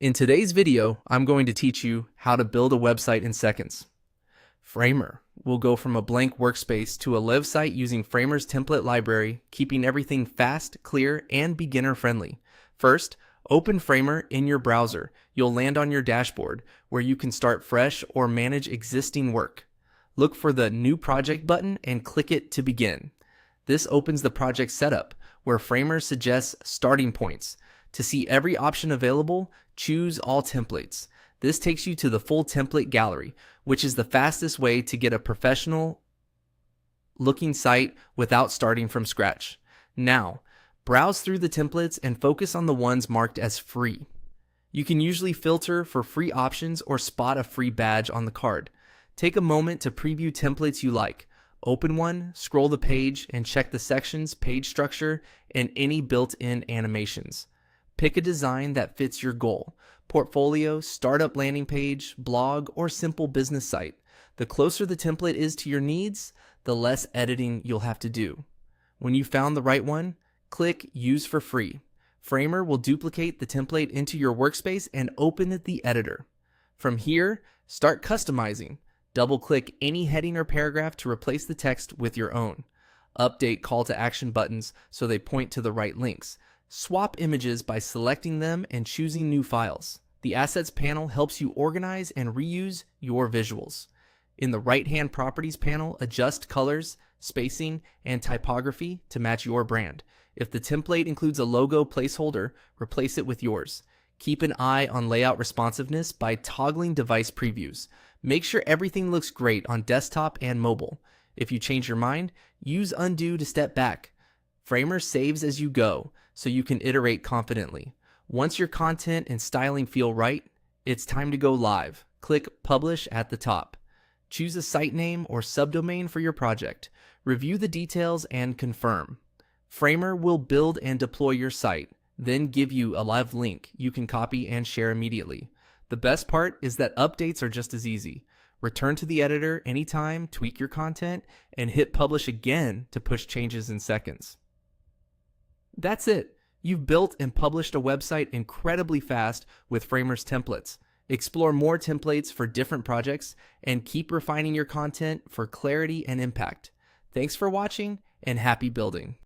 In today's video, I'm going to teach you how to build a website in seconds. Framer will go from a blank workspace to a live site using Framer's template library, keeping everything fast, clear, and beginner-friendly. First, open Framer in your browser. You'll land on your dashboard, where you can start fresh or manage existing work. Look for the New Project button and click it to begin. This opens the project setup, where Framer suggests starting points. To see every option available, choose All Templates. This takes you to the full template gallery, which is the fastest way to get a professional looking site without starting from scratch. Now, browse through the templates and focus on the ones marked as free. You can usually filter for free options or spot a free badge on the card. Take a moment to preview templates you like. Open one, scroll the page, and check the sections, page structure, and any built-in animations. Pick a design that fits your goal: portfolio, startup landing page, blog, or simple business site. The closer the template is to your needs, the less editing you'll have to do. When you found the right one, click Use for Free. Framer will duplicate the template into your workspace and open the editor. From here, start customizing. Double-click any heading or paragraph to replace the text with your own. Update call to action buttons so they point to the right links. Swap images by selecting them and choosing new files. The Assets panel helps you organize and reuse your visuals. In the right-hand Properties panel, adjust colors, spacing, and typography to match your brand. If the template includes a logo placeholder, replace it with yours. Keep an eye on layout responsiveness by toggling device previews. Make sure everything looks great on desktop and mobile. If you change your mind, use Undo to step back. Framer saves as you go, so you can iterate confidently. Once your content and styling feel right, it's time to go live. Click Publish at the top. Choose a site name or subdomain for your project. Review the details and confirm. Framer will build and deploy your site, then give you a live link you can copy and share immediately. The best part is that updates are just as easy. Return to the editor anytime, tweak your content, and hit publish again to push changes in seconds. That's it. You've built and published a website incredibly fast with Framer's templates. Explore more templates for different projects and keep refining your content for clarity and impact. Thanks for watching and happy building.